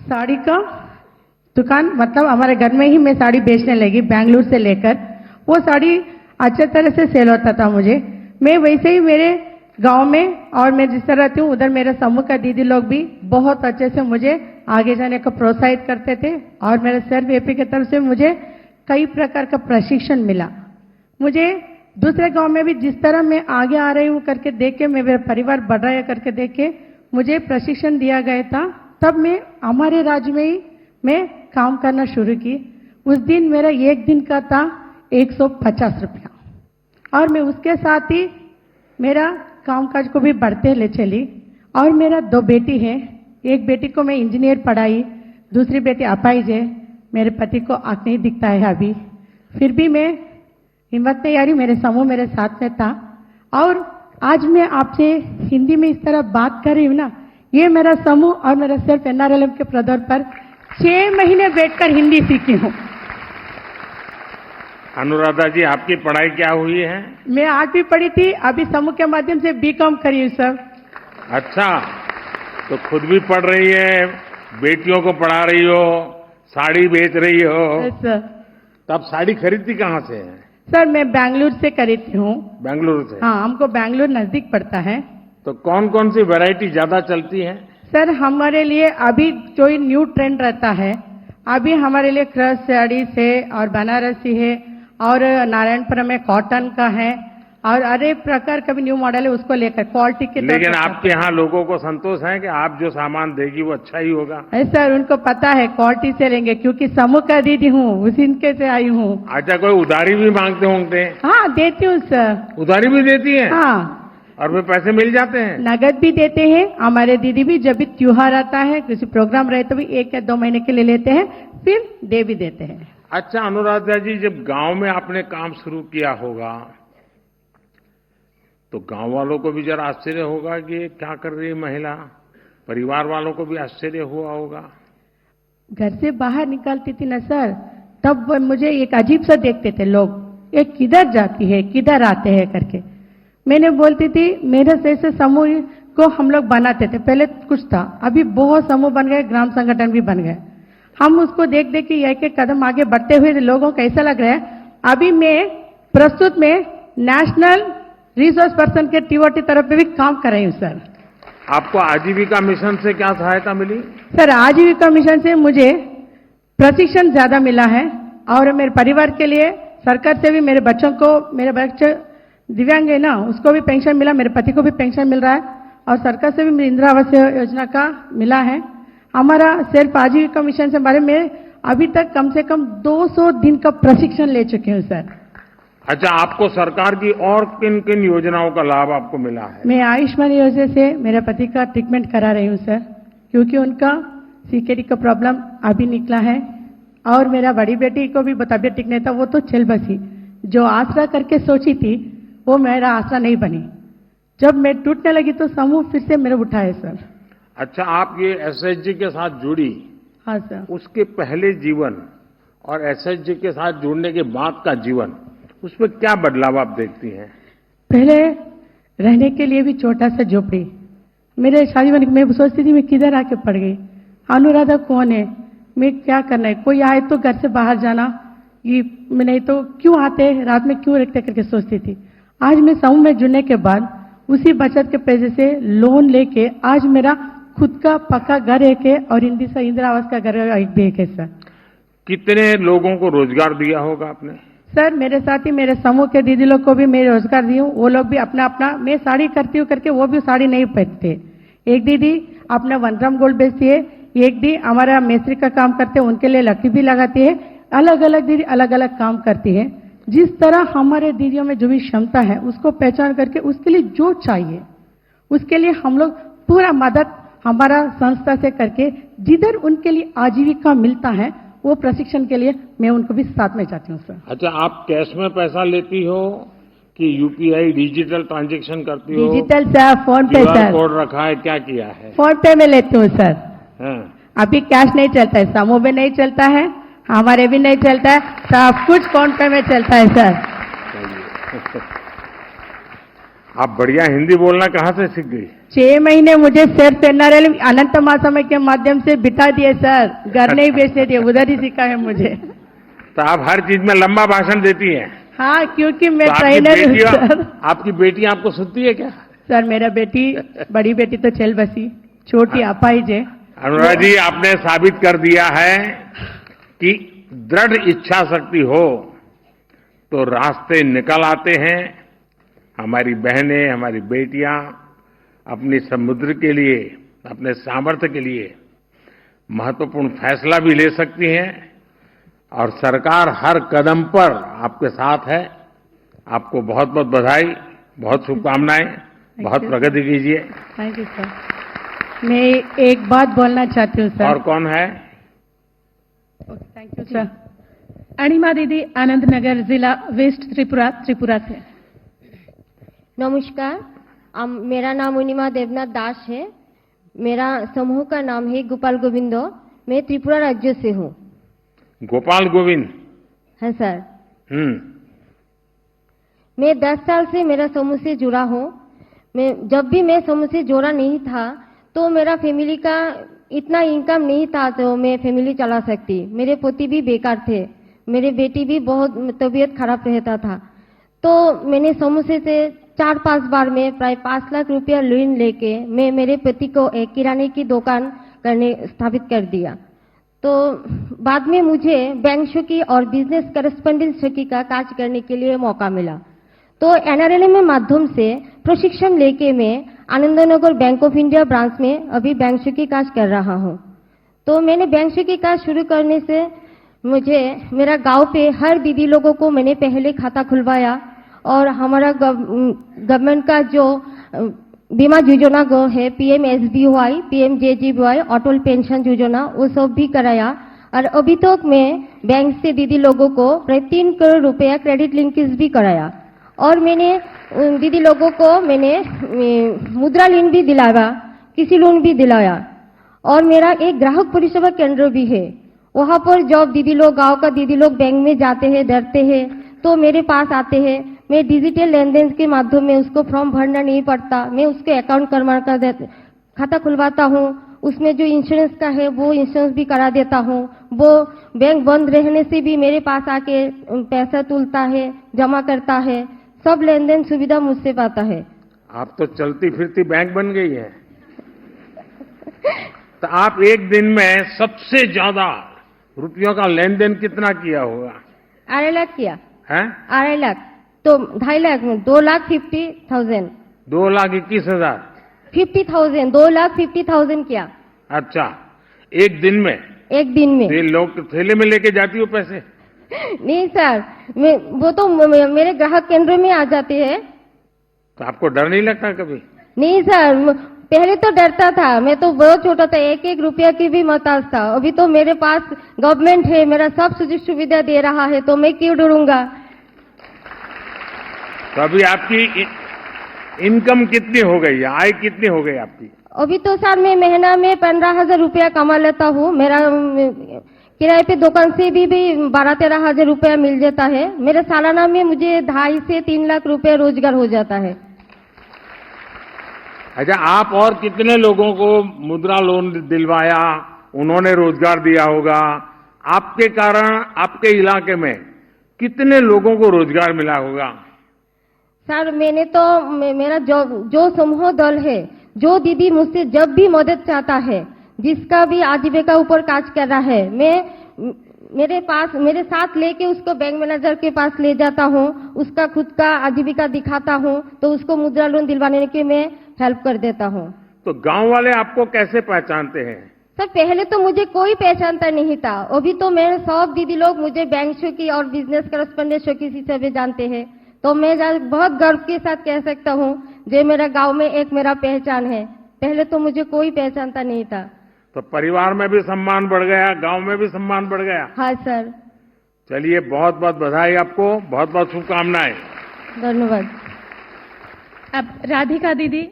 साड़ी का दुकान, मतलब हमारे घर में ही मैं साड़ी बेचने लगी बेंगलुरु से लेकर। वो साड़ी अच्छे तरह से सेल होता था मुझे। मैं वैसे ही मेरे गांव में और मैं जिस तरह रहती हूँ उधर मेरे समूह का दीदी लोग भी बहुत अच्छे से मुझे आगे जाने को प्रोत्साहित करते थे और मेरे सर वीपी की तरफ से मुझे कई प्रकार का प्रशिक्षण मिला। मुझे दूसरे गांव में भी जिस तरह मैं आगे आ रही हूँ करके देख के, मेरा परिवार बढ़ रहा है करके देख के मुझे प्रशिक्षण दिया गया था। तब मैं हमारे राज्य में ही मैं काम करना शुरू की। उस दिन मेरा एक दिन का था 150 रुपया और मैं उसके साथ ही मेरा कामकाज को भी बढ़ते ले चली। और मेरा 2 बेटी है। एक बेटी को मैं इंजीनियर पढ़ाई, दूसरी बेटी अपाहिज है। मेरे पति को आंख नहीं दिखता है अभी, फिर भी मैं हिम्मत नहीं हारी, मेरे समूह मेरे साथ में था। और आज मैं आपसे हिंदी में इस तरह बात कर रही हूँ ना, ये मेरा समूह और मेरा सिर्फ एनआरएलएम के प्रदर पर 6 महीने बैठकर हिंदी सीखी हूँ। अनुराधा जी, आपकी पढ़ाई क्या हुई है? मैं 8वीं पढ़ी थी, अभी समूह के माध्यम से बीकॉम करी हूँ सर। अच्छा, तो खुद भी पढ़ रही है, बेटियों को पढ़ा रही हो, साड़ी बेच रही हो। सर, तब साड़ी खरीदती कहाँ से है? सर मैं बेंगलुरु से खरीदती हूँ। बेंगलुरु से? हाँ, हमको बेंगलुरु नजदीक पड़ता है। तो कौन कौन सी वैरायटी ज्यादा चलती है? सर हमारे लिए अभी जो न्यू ट्रेंड रहता है, अभी हमारे लिए क्रश साड़ीज है और बनारसी है और नारायणपुरम में कॉटन का है और अनेक प्रकार का भी न्यू मॉडल है, उसको लेकर क्वालिटी के। लेकिन आपके यहाँ लोगों को संतोष है कि आप जो सामान देगी वो अच्छा ही होगा? सर उनको पता है क्वालिटी से लेंगे, क्योंकि समूह का दीदी हूँ, उसी से आई हूँ। अच्छा, कोई उधारी भी मांगते होंगे? हाँ देती हूँ सर। उधारी भी देती है? हाँ, और वे पैसे मिल जाते हैं? नगद भी देते हैं। हमारे दीदी भी जब भी त्योहार आता है, किसी प्रोग्राम रहे तो भी 1 या 2 महीने के लिए लेते हैं, फिर दे भी देते हैं। अच्छा अनुराधा जी, जब गांव में आपने काम शुरू किया होगा तो गांव वालों को भी जरा आश्चर्य होगा कि ये क्या कर रही है महिला, परिवार वालों को भी आश्चर्य हुआ होगा। घर से बाहर निकलती थी ना सर, तब वो मुझे एक अजीब सा देखते थे लोग, ये किधर जाती है किधर आते हैं करके। मैंने बोलती थी मेरे से समूह को हम लोग बनाते थे, पहले कुछ था, अभी बहुत समूह बन गए, ग्राम संगठन भी बन गए। हम उसको देख देख के एक एक कदम आगे बढ़ते हुए लोगों को ऐसा लग रहा है अभी मैं प्रस्तुत में नेशनल रिसोर्स पर्सन के टीओटी तरफ पे भी काम कर रही हूँ सर। आपको आजीविका मिशन से क्या सहायता मिली? सर आजीविका मिशन से मुझे प्रशिक्षण ज्यादा मिला है और मेरे परिवार के लिए सरकार से भी मेरे बच्चों को, मेरे बच्चे दिव्यांग है ना, उसको भी पेंशन मिला, मेरे पति को भी पेंशन मिल रहा है और सरकार से भी मेरी इंदिरा आवास योजना का मिला है। हमारा सिर्फ आजीविका मिशन से बारे में अभी तक कम से कम 200 दिन का प्रशिक्षण ले चुके हैं सर। अच्छा, आपको सरकार की और किन किन योजनाओं का लाभ आपको मिला है? मैं आयुष्मान योजना से मेरे पति का ट्रीटमेंट करा रही हूँ सर, क्योंकि उनका सीकेडी का प्रॉब्लम अभी निकला है और मेरा बड़ी बेटी को भी तबियत ठीक नहीं था, वो तो चल बसी। जो आसरा करके सोची थी वो मेरा आसरा नहीं बनी। जब मैं टूटने लगी तो समूह फिर से मेरे उठाए सर। अच्छा, आप ये एसएचजी के साथ जुड़ी? हाँ सर। उसके पहले जीवन और एसएचजी के साथ जुड़ने के बाद का जीवन, उसमें क्या बदलाव आप देखती हैं? पहले रहने के लिए भी छोटा सा झोपड़ी, मेरे शादी बन, मैं सोचती थी मैं किधर आके पड़ गई, अनुराधा कौन है, मैं क्या करना है, कोई आए तो घर से बाहर जाना, ये नहीं तो क्यों आते रात में क्यों रखते करके सोचती थी। आज मैं समूह में जुड़ने के बाद उसी बचत के पैसे से लोन लेके आज मेरा खुद का पक्का घर एक है और इंदिरा आवास का घर एक भी एक है सर। कितने लोगों को रोजगार दिया होगा आपने? सर मेरे साथ ही मेरे समूह के दीदी लोग को भी मैं रोजगार दी हूँ, वो लोग भी अपना अपना, मैं साड़ी करती हूँ करके वो भी साड़ी नहीं पहनते। एक दीदी अपना 1 ग्राम गोल्ड बेचती है, एक दी हमारा मिस्त्री का काम करते हैं, उनके लिए लकड़ी भी लगाती है। अलग अलग दीदी अलग अलग काम करती है। जिस तरह हमारे दीदियों में जो भी क्षमता है उसको पहचान करके उसके लिए जो चाहिए उसके लिए हम लोग पूरा मदद हमारा संस्था से करके, जिधर उनके लिए आजीविका मिलता है वो प्रशिक्षण के लिए मैं उनको भी साथ में चाहती हूँ सर। अच्छा, आप कैश में पैसा लेती हो कि यूपीआई डिजिटल ट्रांजैक्शन करती हो? डिजिटल सर, फोन पे सर। कोड रखा है, क्या किया है? फोन पे में लेती हूँ सर। हाँ। अभी कैश नहीं चलता है, समूह में नहीं चलता है, हमारे भी नहीं चलता है, सब कुछ फोन पे में चलता है सर। आप बढ़िया हिंदी बोलना कहाँ से सीख गई? 6 महीने मुझे सिर्फ एनआरएल अनंत महासमय के माध्यम से बिता दिए सर, घर नहीं बेचने दिए, उधर ही सीखा है मुझे। तो आप हर चीज में लंबा भाषण देती हैं। हाँ, क्योंकि मैं तो आपकी ट्रेनर हूँ बेटियां सर। आपकी बेटियां आपको सुनती है क्या? सर मेरा बेटी, बड़ी बेटी तो चल बसी, छोटी अपाहिज है। अनुराग जी, आपने साबित कर दिया है कि दृढ़ इच्छा शक्ति हो तो रास्ते निकल आते हैं। हमारी बहनें, हमारी बेटियां अपनी समुद्र के लिए, अपने सामर्थ्य के लिए महत्वपूर्ण फैसला भी ले सकती हैं और सरकार हर कदम पर आपके साथ है। आपको बहुत बहुत बधाई, बहुत शुभकामनाएं, बहुत प्रगति कीजिए। Thank you sir. मैं एक बात बोलना चाहती हूँ सर। और कौन है? Thank you sir. अणिमा दीदी, आनंद नगर, जिला वेस्ट त्रिपुरा, त्रिपुरा से। नमस्कार, मेरा नाम अनिमा देवनाथ दास है। मेरा समूह का नाम है गोपाल गोविंदो। मैं त्रिपुरा राज्य से हूँ। गोपाल गोविंद? हाँ सर। हम्म। मैं 10 साल से मेरा समूह से जुड़ा हूँ। जब भी मैं समूह से जुड़ा नहीं था तो मेरा फैमिली का इतना इनकम नहीं था तो मैं फैमिली चला सकती। मेरे पति भी बेकार थे, मेरे बेटी भी बहुत तबीयत खराब रहता था। तो मैंने समूह से 4-5 बार में प्राय 5 लाख रुपया लोन लेके मैं मेरे पति को एक किराने की दुकान स्थापित कर दिया। तो बाद में मुझे बैंक शौकी और बिजनेस करस्पॉन्डेंट शौकी का कार्य करने के लिए मौका मिला। तो एनआरएल में माध्यम से प्रशिक्षण लेके मैं Anandnagar bank of India branch में अभी बैंक शौकी कार्य कर रहा हूँ। तो मैंने बैंक शौकी कार्य शुरू करने से मुझे मेरा गांव पे हर दीदी लोगों को मैंने पहले खाता खुलवाया और हमारा गवर्नमेंट का जो बीमा योजना गो है PMSBY, PMJJBY, अटल पेंशन योजना, वो सब भी कराया। और अभी तक मैं बैंक से दीदी लोगों को प्राय 3 करोड़ रुपया क्रेडिट लिंकेज भी कराया। और मैंने दीदी लोगों को मैंने मुद्रा लोन भी दिलाया, कृषि लोन भी दिलाया। और मेरा एक ग्राहक परिसेवा केंद्र भी है। वहाँ पर जब दीदी लोग, गांव का दीदी लोग बैंक में जाते हैं, डरते हैं, तो मेरे पास आते हैं। मैं डिजिटल लेन देन के माध्यम में उसको फॉर्म भरना नहीं पड़ता, मैं उसके अकाउंट खाता खुलवाता हूँ। उसमें जो इंश्योरेंस का है वो इंश्योरेंस भी करा देता हूँ। वो बैंक बंद रहने से भी मेरे पास आके पैसा तुलता है, जमा करता है, सब लेन देन सुविधा मुझसे पाता है। आप तो चलती फिरती बैंक बन गई है। तो आप एक दिन में सबसे ज्यादा रुपयों का लेन देन कितना किया होगा? 2.5 लाख किया है? 2.5 लाख तो 2.5 लाख में 2,50,000। 2,21,000? 50,000, 2,50,000 किया। अच्छा, एक दिन में? एक दिन में। ये लोग तो थैले में लेके जाती हो पैसे? नहीं सर, वो तो मेरे ग्राहक केंद्र में आ जाते हैं। तो आपको डर नहीं लगता कभी? नहीं सर, पहले तो डरता था। मैं तो बहुत छोटा था, 1-1 रुपया की भी मोहताज था। अभी तो मेरे पास गवर्नमेंट है, मेरा सब सुযোগ सुविधा दे रहा है, तो मैं क्यों डरूंगा। तो अभी आपकी इनकम कितनी हो गई है? आय कितनी हो गई आपकी? अभी तो सर मैं महीना में 15,000 रुपया कमा लेता हूँ। मेरा किराए पे दुकान से भी 12-13 हजार रुपया मिल जाता है। मेरे सालाना में मुझे 2.5 से 3 लाख रुपया रोजगार हो जाता है। अच्छा, आप और कितने लोगों को मुद्रा लोन दिलवाया, उन्होंने रोजगार दिया होगा? आपके कारण आपके इलाके में कितने लोगों को रोजगार मिला होगा? सर मैंने तो मेरा जो समूह दल है, जो दीदी मुझसे जब भी मदद चाहता है, जिसका भी आजीविका ऊपर काज कर रहा है, मैं मेरे साथ लेके उसको बैंक मैनेजर के पास ले जाता हूँ, उसका खुद का आजीविका दिखाता हूँ, तो उसको मुद्रा लोन दिलवाने के मैं हेल्प कर देता हूँ। तो गांव वाले आपको कैसे पहचानते हैं? सर पहले तो मुझे कोई पहचानता नहीं था। अभी तो मेरे सब दीदी लोग मुझे बैंक शौकी और बिजनेस करस्पॉन्डेंट शौकी से जानते हैं। तो मैं बहुत गर्व के साथ कह सकता हूँ, जो मेरा गांव में एक मेरा पहचान है। पहले तो मुझे कोई पहचानता नहीं था। तो परिवार में भी सम्मान बढ़ गया, गांव में भी सम्मान बढ़ गया। हाँ सर। चलिए, बहुत बहुत बधाई आपको, बहुत बहुत शुभकामनाएं। धन्यवाद। अब राधिका दीदी,